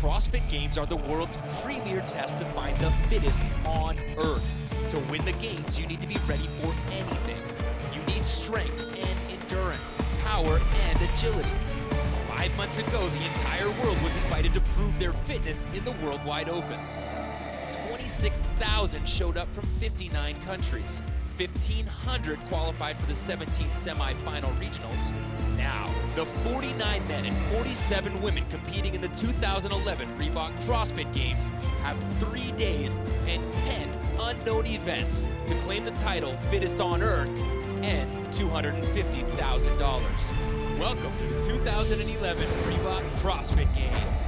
CrossFit Games are the world's premier test to find the fittest on Earth. To win the games, you need to be ready for anything. You need strength and endurance, power and agility. 5 months ago, the entire world was invited to prove their fitness in the World Wide Open. 26,000 showed up from 59 countries. 1,500 qualified for the 17th semi-final regionals. Now, the 49 men and 47 women competing in the 2011 Reebok CrossFit Games have 3 days and 10 unknown events to claim the title Fittest on Earth and $250,000. Welcome to the 2011 Reebok CrossFit Games.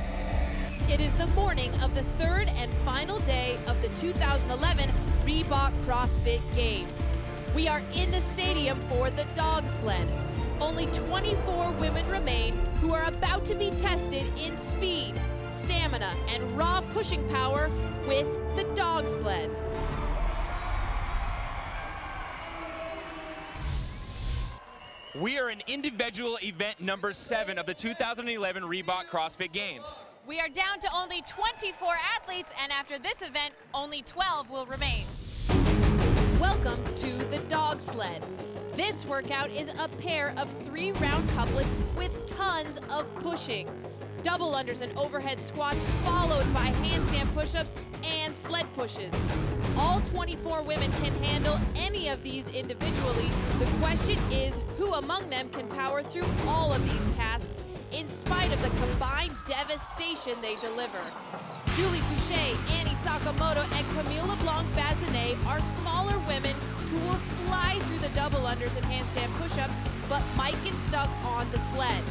It is the morning of the third and final day of the 2011 Reebok CrossFit Games. We are in the stadium for the Dog-Sled. Only 24 women remain who are about to be tested in speed, stamina, and raw pushing power with the Dog-Sled. We are in individual event number 7 of the 2011 Reebok CrossFit Games. We are down to only 24 athletes, and after this event, only 12 will remain. Welcome to the Dog-Sled. This workout is a pair of 3-round couplets with tons of pushing. Double unders and overhead squats followed by handstand push-ups and sled pushes. All 24 women can handle any of these individually. The question is, who among them can power through all of these tasks in spite of the combined devastation they deliver? Julie Fouché, Annie Sakamoto, and Camille LeBlanc-Bazinet are smaller women who will fly through the double unders and handstand push-ups, but might get stuck on the sled.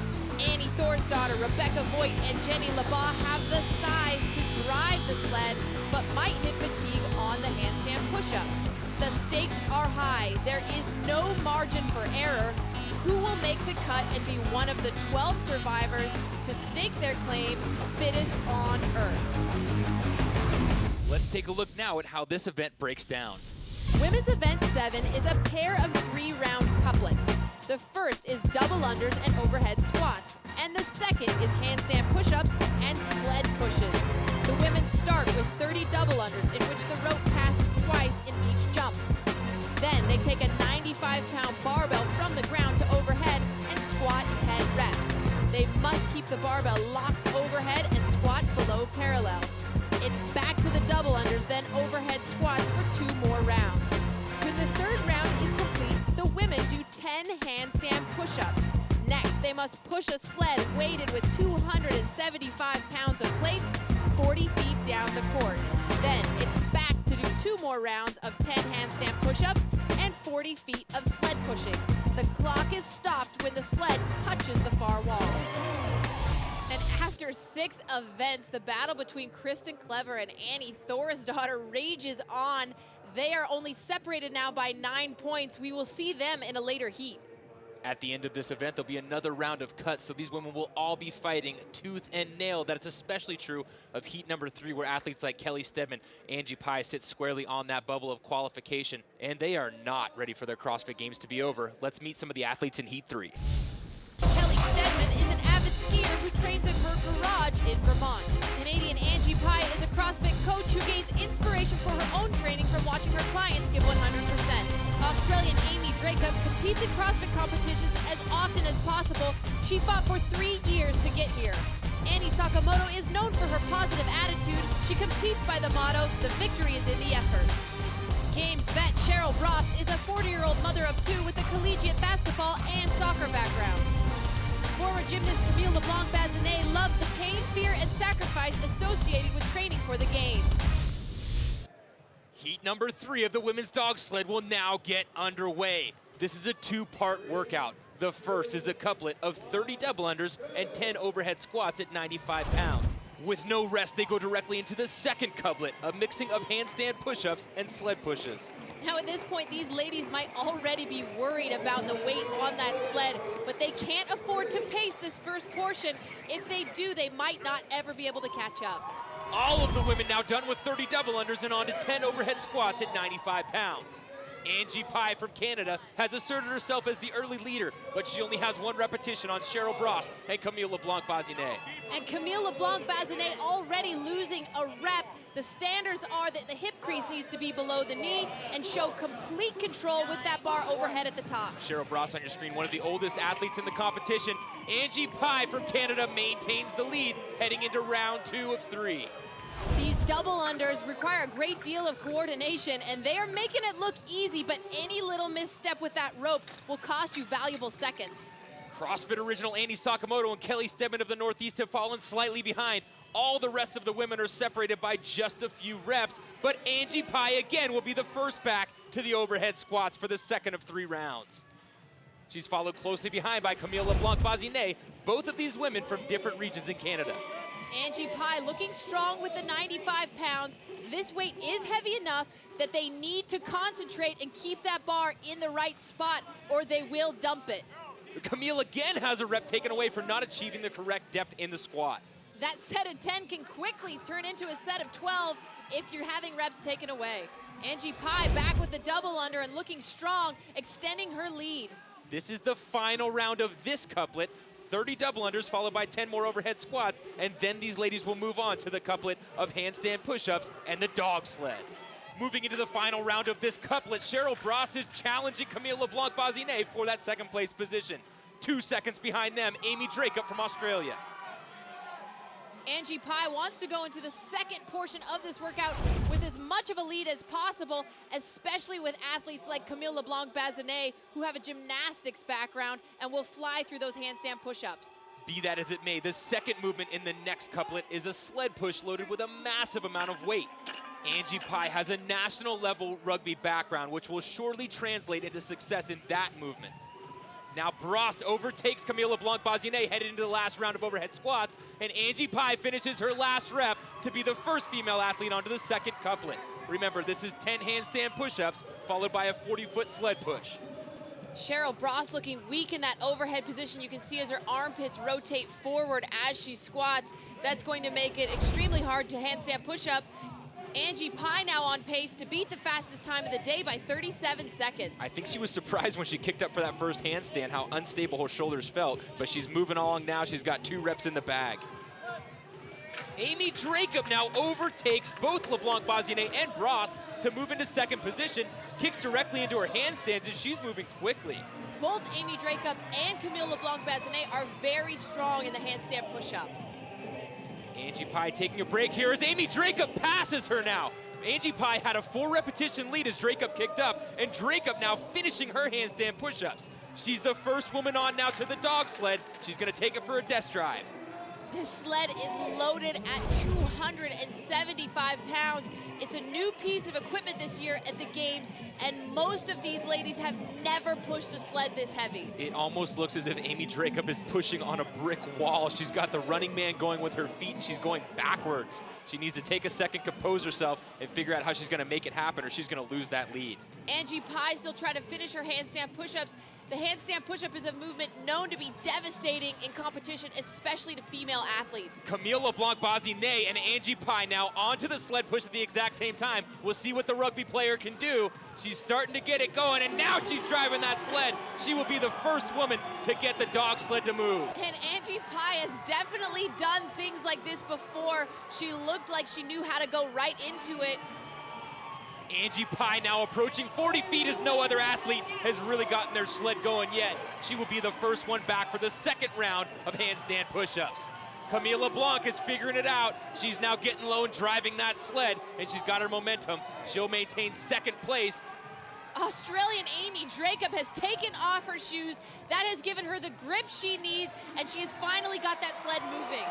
Annie Thorsdottir, Rebecca Voigt, and Jenny Labat have the size to drive the sled, but might hit fatigue on the handstand push-ups. The stakes are high. There is no margin for error. Who will make the cut and be one of the 12 survivors to stake their claim fittest on Earth? Let's take a look now at how this event breaks down. Women's event 7 is a pair of 3-round couplets. The first is double unders and overhead squats, and the second is handstand push-ups and sled pushes. The women start with 30 double unders in which the rope passes twice in each jump. Then they take a 95-pound barbell from the ground to overhead and squat 10 reps. They must keep the barbell locked overhead and squat below parallel. It's back to the double unders, then overhead squats for 2 more rounds. When the third round is complete, the women do 10 handstand push-ups. Next, they must push a sled weighted with 275 pounds of plates 40 feet down the court. Then it's back to do 2 more rounds of 10 handstand push-ups and 40 feet of sled pushing. The clock is stopped when the sled touches the far wall. And after 6 events, the battle between Kristen Clever and Annie Thorsdottir rages on. They are only separated now by 9 points. We will see them in a later heat. At the end of this event, there'll be another round of cuts, so these women will all be fighting tooth and nail. That's especially true of heat number 3, where athletes like Kelly Stedman, Angie Pye sit squarely on that bubble of qualification, and they are not ready for their CrossFit Games to be over. Let's meet some of the athletes in heat 3. Kelly Stedman is an avid skier who trains in her garage in Vermont. Canadian Angie Pye is a CrossFit coach who gains inspiration for her own training from watching her clients give 100%. Australian Amy Dracup competes in CrossFit competitions as often as possible. She fought for 3 years to get here. Annie Sakamoto is known for her positive attitude. She competes by the motto, "The victory is in the effort." Games vet Cheryl Brost is a 40-year-old mother of 2 with a collegiate basketball and soccer background. Former gymnast Camille LeBlanc-Bazinet loves the pain, fear, and sacrifice associated with training for the games. Heat number 3 of the women's dog sled will now get underway. This is a 2-part workout. The first is a couplet of 30 double unders and 10 overhead squats at 95 pounds. With no rest, they go directly into the second couplet, a mixing of handstand push-ups and sled pushes. Now at this point, these ladies might already be worried about the weight on that sled, but they can't afford to pace this first portion. If they do, they might not ever be able to catch up. All of the women now done with 30 double unders and on to 10 overhead squats at 95 pounds. Angie Pye from Canada has asserted herself as the early leader, but she only has one repetition on Cheryl Brost and Camille LeBlanc-Bazinet. And Camille LeBlanc-Bazinet already losing a rep. The standards are that the hip crease needs to be below the knee and show complete control with that bar overhead at the top. Cheryl Brost on your screen, one of the oldest athletes in the competition. Angie Pye from Canada maintains the lead heading into round 2 of 3. These double unders require a great deal of coordination, and they are making it look easy, but any little misstep with that rope will cost you valuable seconds. CrossFit original Annie Sakamoto and Kelly Stedman of the Northeast have fallen slightly behind. All the rest of the women are separated by just a few reps, but Angie Pye again will be the first back to the overhead squats for the second of 3 rounds. She's followed closely behind by Camille LeBlanc-Bazinet, both of these women from different regions in Canada. Angie Pye looking strong with the 95 pounds. This weight is heavy enough that they need to concentrate and keep that bar in the right spot, or they will dump it. Camille again has a rep taken away for not achieving the correct depth in the squat. That set of 10 can quickly turn into a set of 12 if you're having reps taken away. Angie Pye back with the double under and looking strong, extending her lead. This is the final round of this couplet. 30 double unders followed by 10 more overhead squats, and then these ladies will move on to the couplet of handstand push-ups and the dog sled. Moving into the final round of this couplet, Cheryl Brost is challenging Camille LeBlanc-Bazinet for that second place position. 2 seconds behind them, Amy Dracup from Australia. Angie Pye wants to go into the second portion of this workout with as much of a lead as possible, especially with athletes like Camille LeBlanc-Bazinet, who have a gymnastics background and will fly through those handstand push-ups. Be that as it may, the second movement in the next couplet is a sled push loaded with a massive amount of weight. Angie Pye has a national level rugby background, which will surely translate into success in that movement. Now Brost overtakes Camille LeBlanc-Bazinet headed into the last round of overhead squats, and Angie Pye finishes her last rep to be the first female athlete onto the second couplet. Remember, this is 10 handstand push-ups followed by a 40-foot sled push. Cheryl Brost looking weak in that overhead position. You can see as her armpits rotate forward as she squats. That's going to make it extremely hard to handstand push-up. Angie Pye now on pace to beat the fastest time of the day by 37 seconds. I think she was surprised when she kicked up for that first handstand how unstable her shoulders felt, but she's moving along now. She's got 2 reps in the bag. Amy Dracup now overtakes both LeBlanc-Bazinet and Brost to move into second position, kicks directly into her handstands, and she's moving quickly. Both Amy Dracup and Camille LeBlanc-Bazinet are very strong in the handstand push-up. Angie Pye taking a break here as Amy Dracup passes her now. Angie Pye had a 4 repetition lead as Dracup kicked up, and Dracup now finishing her handstand push-ups. She's the first woman on now to the dog sled. She's gonna take it for a test drive. This sled is loaded at 275 pounds. It's a new piece of equipment this year at the games, and most of these ladies have never pushed a sled this heavy. It almost looks as if Amy Dracup is pushing on a brick wall. She's got the running man going with her feet, and she's going backwards. She needs to take a second, compose herself, and figure out how she's gonna make it happen, or she's gonna lose that lead. Angie Pye still trying to finish her handstand push-ups. The handstand push-up is a movement known to be devastating in competition, especially to female athletes. Camille LeBlanc-Bazinet and Angie Pye now onto the sled push at the exact same time. We'll see what the rugby player can do. She's starting to get it going, and now she's driving that sled. She will be the first woman to get the dog sled to move. And Angie Pye has definitely done things like this before. She looked like she knew how to go right into it. Angie Pye now approaching 40 feet as no other athlete has really gotten their sled going yet. She will be the first one back for the second round of handstand push-ups. Camille LeBlanc is figuring it out. She's now getting low and driving that sled, and she's got her momentum. She'll maintain second place. Australian Amy Dracup has taken off her shoes. That has given her the grip she needs, and she has finally got that sled moving.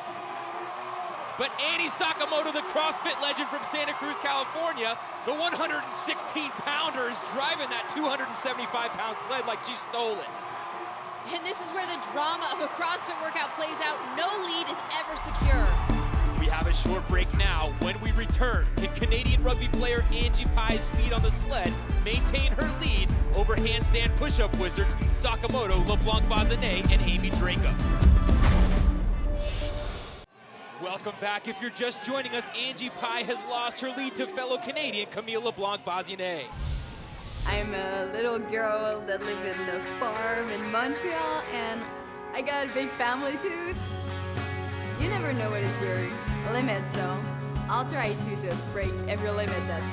But Annie Sakamoto, the CrossFit legend from Santa Cruz, California, the 116-pounder is driving that 275-pound sled like she stole it. And this is where the drama of a CrossFit workout plays out. No lead is ever secure. We have a short break now. When we return, can Canadian rugby player Angie Pye's speed on the sled maintain her lead over handstand push-up wizards Sakamoto, LeBlanc-Bazinet, and Amy Dracup? Welcome back. If you're just joining us, Angie Pye has lost her lead to fellow Canadian Camille LeBlanc-Bazinet. I'm a little girl that live in the farm in Montreal, and I got a big family too. You never know what is your limit, so I'll try to just break every limit that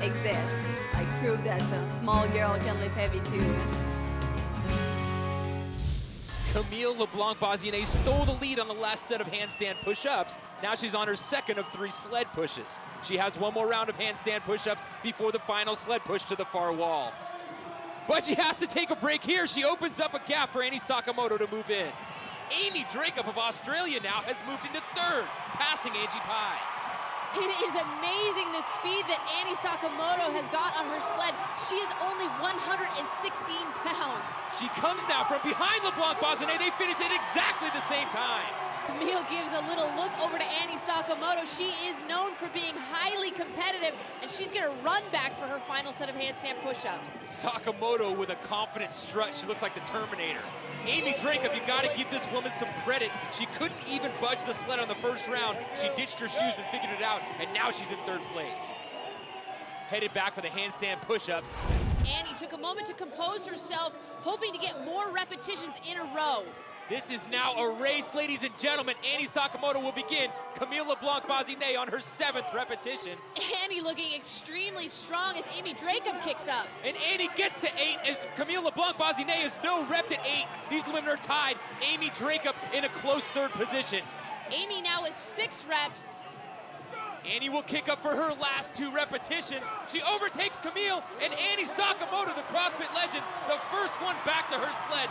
exists. Like prove that a small girl can lift heavy too. Camille LeBlanc-Bazinet stole the lead on the last set of handstand push-ups. Now she's on her second of 3 sled pushes. She has one more round of handstand push-ups before the final sled push to the far wall. But she has to take a break here. She opens up a gap for Annie Sakamoto to move in. Amy Dracup of Australia now has moved into third, passing Angie Pye. It is amazing the speed that Annie Sakamoto has got on her sled. She is only 116 pounds. She comes now from behind LeBlanc-Bazinet. They finish at exactly the same time. Camille gives a little look over to Annie Sakamoto. She is known for being highly competitive, and she's gonna run back for her final set of handstand push-ups. Sakamoto with a confident strut. She looks like the Terminator. Amy Dracup, you gotta give this woman some credit. She couldn't even budge the sled on the first round. She ditched her shoes and figured it out, and now she's in third place. Headed back for the handstand push-ups. Annie took a moment to compose herself, hoping to get more repetitions in a row. This is now a race, ladies and gentlemen. Annie Sakamoto will begin. Camille LeBlanc-Bazinet on her 7th repetition. Annie looking extremely strong as Amy Dracup kicks up. And Annie gets to 8 as Camille LeBlanc-Bazinet is no rep at 8. These women are tied. Amy Dracup in a close third position. Amy now with 6 reps. Annie will kick up for her last 2 repetitions. She overtakes Camille, and Annie Sakamoto, the CrossFit legend, the first one back to her sled.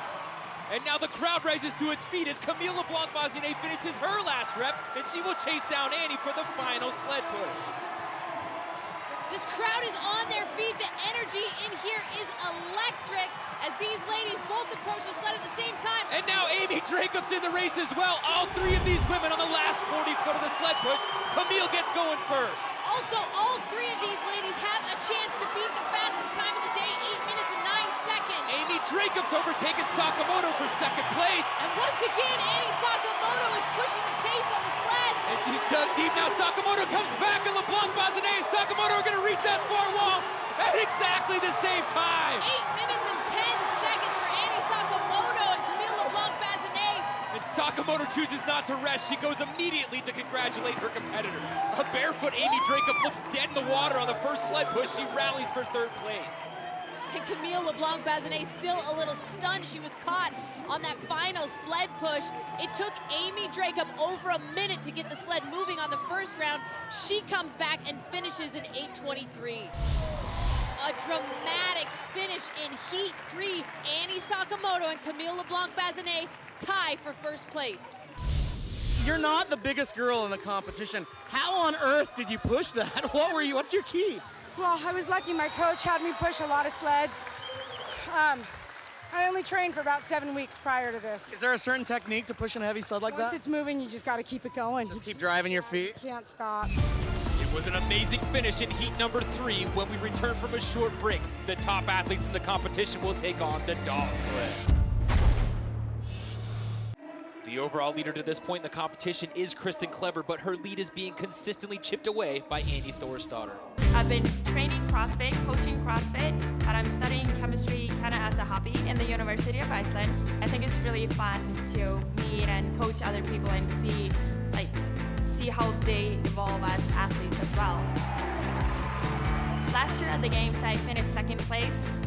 And now the crowd rises to its feet as Camille LeBlanc-Bazinet finishes her last rep, and she will chase down Annie for the final sled push. This crowd is on their feet. The energy in here is electric as these ladies both approach the sled at the same time. And now Amy Dracup's in the race as well. All 3 of these women on the last 40 foot of the sled push. Camille gets going first. Also, all 3 of these ladies have a chance to beat the fastest time of the day, 8 minutes and 9 seconds. Amy Dracup's overtaken Sakamoto for second place. And once again, Annie Sakamoto is pushing the pace on the sled. And she's dug deep now. Sakamoto comes back, and LeBlanc-Bazinet and Sakamoto are going to reach that far wall at exactly the same time. 8 minutes and 10 seconds for Annie Sakamoto and Camille LeBlanc-Bazinet. And Sakamoto chooses not to rest. She goes immediately to congratulate her competitor. A barefoot Amy Dracup looks dead in the water on the first sled push. She rallies for third place. And Camille LeBlanc-Bazinet still a little stunned. She was caught on that final sled push. It took Amy Dracup over a minute to get the sled moving on the first round. She comes back and finishes in 8:23. A dramatic finish in Heat 3. Annie Sakamoto and Camille LeBlanc-Bazinet tie for first place. You're not the biggest girl in the competition. How on earth did you push that? What's your key? Well, I was lucky. My coach had me push a lot of sleds. I only trained for about 7 weeks prior to this. Is there a certain technique to pushing a heavy sled like Once that? it's moving, you just got to keep it going. Just keep driving your feet. Can't stop. It was an amazing finish in heat number 3. When we return from a short break, the top athletes in the competition will take on the Dog-Sled. The overall leader to this point in the competition is Kristen Clever, but her lead is being consistently chipped away by Annie Thorsdottir. I've been training CrossFit, coaching CrossFit, and I'm studying chemistry kind of as a hobby in the University of Iceland. I think it's really fun to meet and coach other people and see how they evolve as athletes as well. Last year at the games, I finished second place.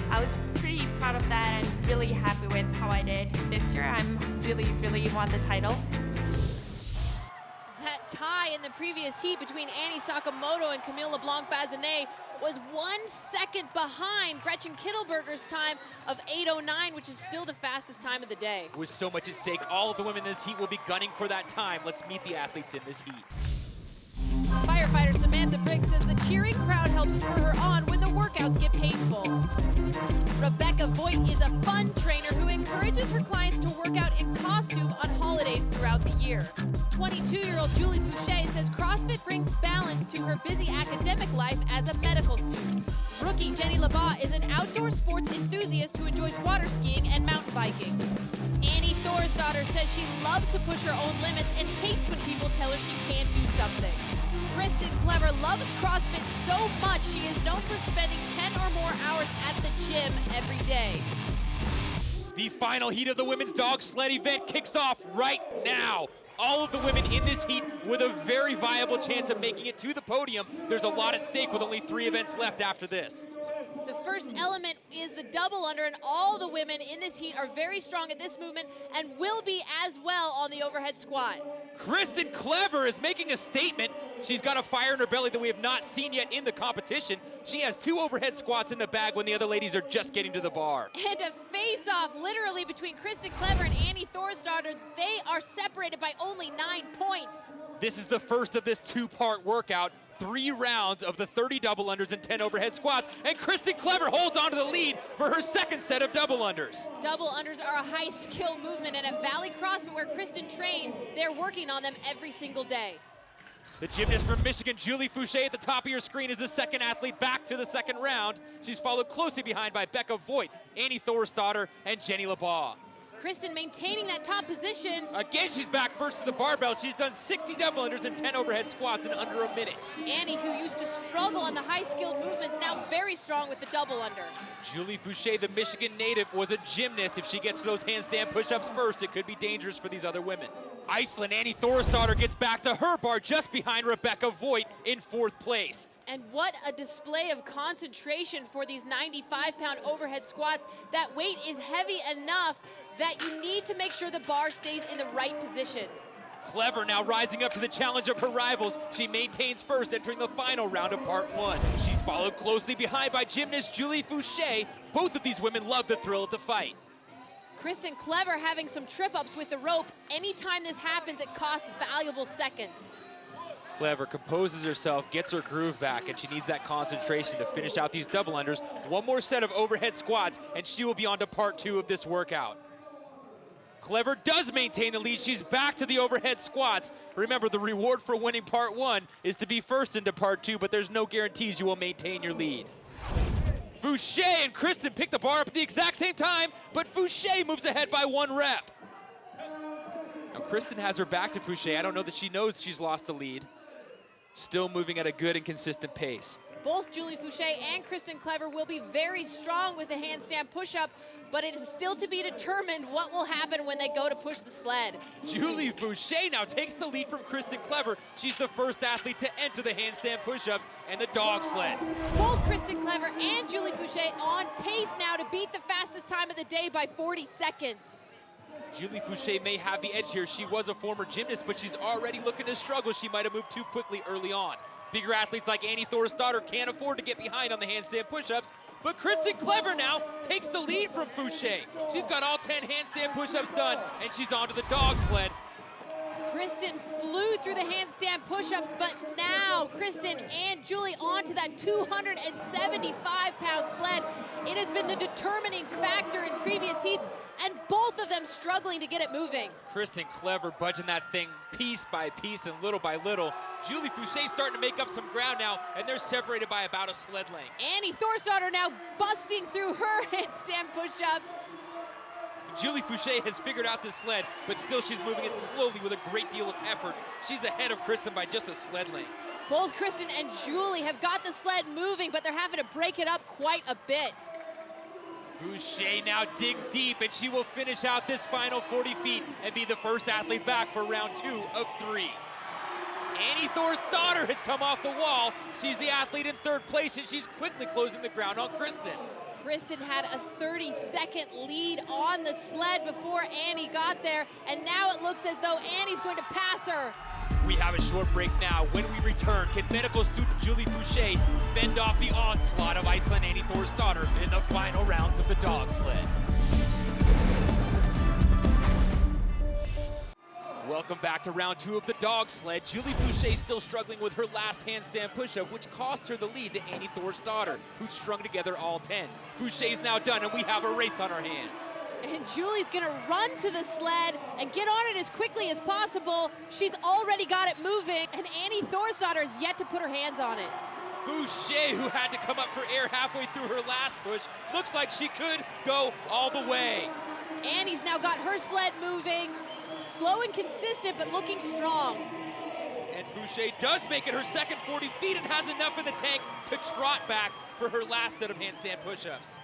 I was pretty proud of that and really happy with how I did. This year, I'm really want the title. That tie in the previous heat between Annie Sakamoto and Camille LeBlanc-Bazinet was 1 second behind Gretchen Kittelberger's time of 8:09, which is still the fastest time of the day. With so much at stake, all of the women in this heat will be gunning for that time. Let's meet the athletes in this heat. Firefighter Samantha Briggs says the cheering crowd helps spur her on when the workouts get painful. Rebecca Voigt is a fun trainer who encourages her clients to work out in costume on holidays throughout the year. 22-year-old Julie Fouché says CrossFit brings balance to her busy academic life as a medical student. Rookie Jenny Labat is an outdoor sports enthusiast who enjoys water skiing and mountain biking. Annie Thorsdottir says she loves to push her own limits and hates when people tell her she can't do something. Kristen Clever loves CrossFit so much she is known for spending 10 or more hours at the gym every day. The final heat of the women's dog sled event kicks off right now. All of the women in this heat with a very viable chance of making it to the podium. There's a lot at stake with only 3 events left after this. The first element is the double under, and all the women in this heat are very strong at this movement and will be as well on the overhead squat. Kristen Clever is making a statement. She's got a fire in her belly that we have not seen yet in the competition. She has 2 overhead squats in the bag when the other ladies are just getting to the bar. And a face-off literally between Kristen Clever and Annie Thorsdottir. They are separated by only 9 points. This is the first of this 2-part workout. 3 rounds of the 30 double unders and 10 overhead squats, and Kristen Clever holds on to the lead for her second set of double unders. Double unders are a high-skill movement, and at Valley CrossFit, where Kristen trains, they're working on them every single day. The gymnast from Michigan, Julie Fouché, at the top of your screen is the second athlete back to the second round. She's followed closely behind by Becca Voigt, Annie Thorsdottir, and Jenny LeBaugh. Kristen maintaining that top position. Again, she's back first to the barbell. She's done 60 double unders and 10 overhead squats in under a minute. Annie, who used to struggle on the high-skilled movements, now very strong with the double under. Julie Fouché, the Michigan native, was a gymnast. If she gets to those handstand push-ups first, it could be dangerous for these other women. Iceland, Annie Thorsdottir gets back to her bar just behind Rebecca Voigt in 4th place. And what a display of concentration for these 95-pound overhead squats. That weight is heavy enough that you need to make sure the bar stays in the right position. Clever now rising up to the challenge of her rivals. She maintains first, entering the final round of part 1. She's followed closely behind by gymnast Julie Fouché. Both of these women love the thrill of the fight. Kristen Clever having some trip-ups with the rope. Anytime this happens, it costs valuable seconds. Clever composes herself, gets her groove back, and she needs that concentration to finish out these double unders. 1 more set of overhead squats, and she will be on to part 2 of this workout. Clever does maintain the lead. She's back to the overhead squats. Remember, the reward for winning part 1 is to be first into part 2, but there's no guarantees you will maintain your lead. Fouché and Kristen pick the bar up at the exact same time, but Fouché moves ahead by 1 rep. Now, Kristen has her back to Fouché. I don't know that she knows she's lost the lead. Still moving at a good and consistent pace. Both Julie Fouché and Kristen Clever will be very strong with the handstand push-up, but it is still to be determined what will happen when they go to push the sled. Julie Fouché now takes the lead from Kristen Clever. She's the first athlete to enter the handstand push-ups and the dog sled. Both Kristen Clever and Julie Fouché on pace now to beat the fastest time of the day by 40 seconds. Julie Fouché may have the edge here. She was a former gymnast, but she's already looking to struggle. She might have moved too quickly early on. Bigger athletes like Annie Thorsdottir can't afford to get behind on the handstand push-ups, but Kristen Clever now takes the lead from Fouché. She's got all 10 handstand push-ups done, and she's onto the dog sled. Kristen flew through the handstand push-ups, but now Kristen and Julie onto that 275-pound sled. It has been the determining factor in previous heats, and both of them struggling to get it moving. Kristen Clever budging that thing piece by piece and little by little. Julie Fouché starting to make up some ground now, and they're separated by about a sled length. Annie Thorsdottir now busting through her handstand push-ups. Julie Fouché has figured out this sled, but still she's moving it slowly with a great deal of effort. She's ahead of Kristen by just a sled length. Both Kristen and Julie have got the sled moving, but they're having to break it up quite a bit. Fouché now digs deep, and she will finish out this final 40 feet and be the first athlete back for round 2 of 3. Annie Thorsdottir has come off the wall. She's the athlete in 3rd place, and she's quickly closing the ground on Kristen. Kristen had a 30-second lead on the sled before Annie got there, and now it looks as though Annie's going to pass her. We have a short break now. When we return, can medical student Julie Fouché fend off the onslaught of Iceland Annie Thorsdottir in the final rounds of the dog sled? Welcome back to round 2 of the dog sled. Julie Fouché still struggling with her last handstand push-up, which cost her the lead to Annie Thorsdottir, who strung together all 10. Fouché's now done, and we have a race on our hands. And Julie's gonna run to the sled and get on it as quickly as possible. She's already got it moving, and Annie Thorsdottir is yet to put her hands on it. Fouché, who had to come up for air halfway through her last push, looks like she could go all the way. Annie's now got her sled moving, slow and consistent, but looking strong. And Fouché does make it her second 40 feet and has enough in the tank to trot back for her last set of handstand push-ups.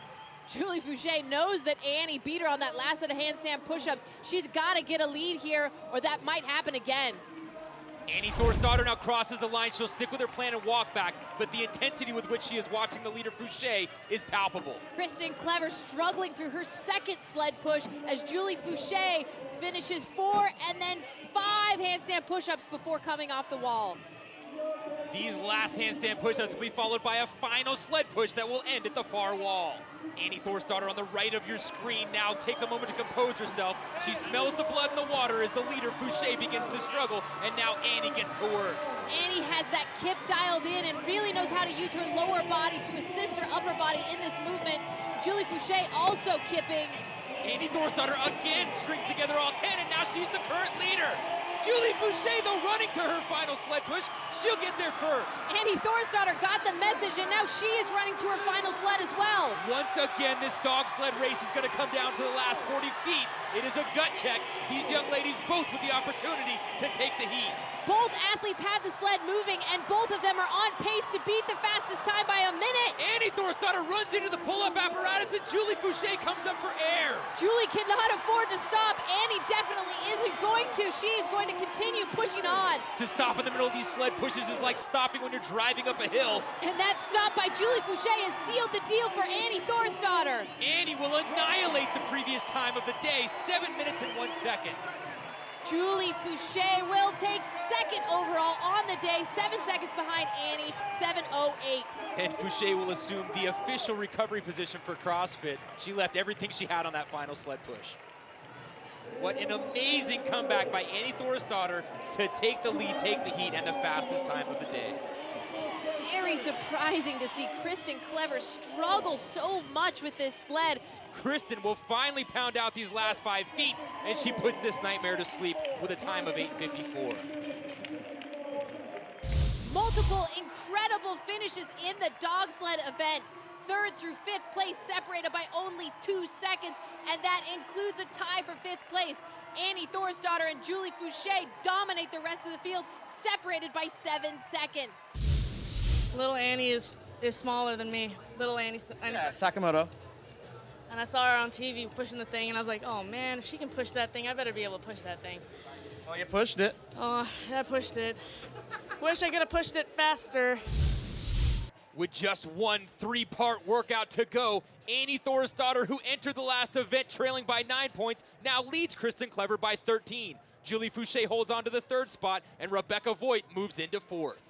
Julie Fouché knows that Annie beat her on that last set of handstand push-ups. She's got to get a lead here, or that might happen again. Annie Thorsdottir now crosses the line. She'll stick with her plan and walk back, but the intensity with which she is watching the leader Fouché is palpable. Kristen Clever struggling through her second sled push as Julie Fouché finishes 4 and then 5 handstand push-ups before coming off the wall. These last handstand push-ups will be followed by a final sled push that will end at the far wall. Annie Thorsdottir on the right of your screen now takes a moment to compose herself. She smells the blood in the water as the leader Fouché begins to struggle, and now Annie gets to work. Annie has that kip dialed in and really knows how to use her lower body to assist her upper body in this movement. Julie Fouché also kipping. Annie Thorsdottir again strings together all 10, and now she's the current leader. Julie Fouché, though, running to her final sled push. She'll get there first. Annie Thorsdottir got the message, and now she is running to her final sled as well. Once again, this dog sled race is going to come down to the last 40 feet. It is a gut check. These young ladies both with the opportunity to take the heat. Both athletes have the sled moving, and both of them are on pace to beat the fastest time by a minute. Annie Thorsdottir runs into the pull-up apparatus, and Julie Fouché comes up for air. Julie cannot afford to stop. Annie definitely isn't going to. She is going to continue pushing on. To stop in the middle of these sled pushes is like stopping when you're driving up a hill. And that stop by Julie Fouché has sealed the deal for Annie Thorsdottir. Annie will annihilate the previous time of the day, 7 minutes and 1 second. Julie Fouché will take second overall on the day, 7 seconds behind Annie, 7:08. And Fouché will assume the official recovery position for CrossFit. She left everything she had on that final sled push. What an amazing comeback by Annie Thorsdottir to take the lead, take the heat, and the fastest time of the day. Very surprising to see Kristen Clever struggle so much with this sled. Kristen will finally pound out these last 5 feet, and she puts this nightmare to sleep with a time of 8:54. Multiple incredible finishes in the dog sled event. 3rd through 5th place separated by only 2 seconds, and that includes a tie for 5th place. Annie Thorsdottir and Julie Fouché dominate the rest of the field, separated by 7 seconds. Little Annie is smaller than me. Little Annie. Yeah, Sakamoto. And I saw her on TV pushing the thing, and I was like, oh man, if she can push that thing, I better be able to push that thing. Oh, you pushed it. Oh, I pushed it. Wish I could have pushed it faster. With just one 3-part workout to go, Annie Thorsdottir, who entered the last event trailing by 9 points, now leads Kristen Clever by 13. Julie Fouché holds on to the 3rd spot, and Rebecca Voigt moves into 4th.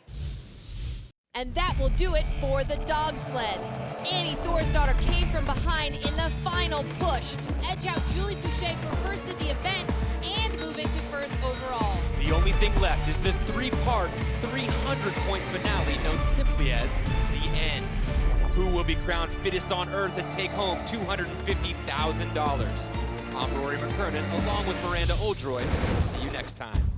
And that will do it for the dog sled. Annie Thorsdottir came from behind in the final push to edge out Julie Fouché for first in the event and moving to first overall. The only thing left is the 3-part, 300-point finale known simply as the end. Who will be crowned fittest on earth and take home $250,000? I'm Rory McKernan, along with Miranda Oldroyd. See you next time.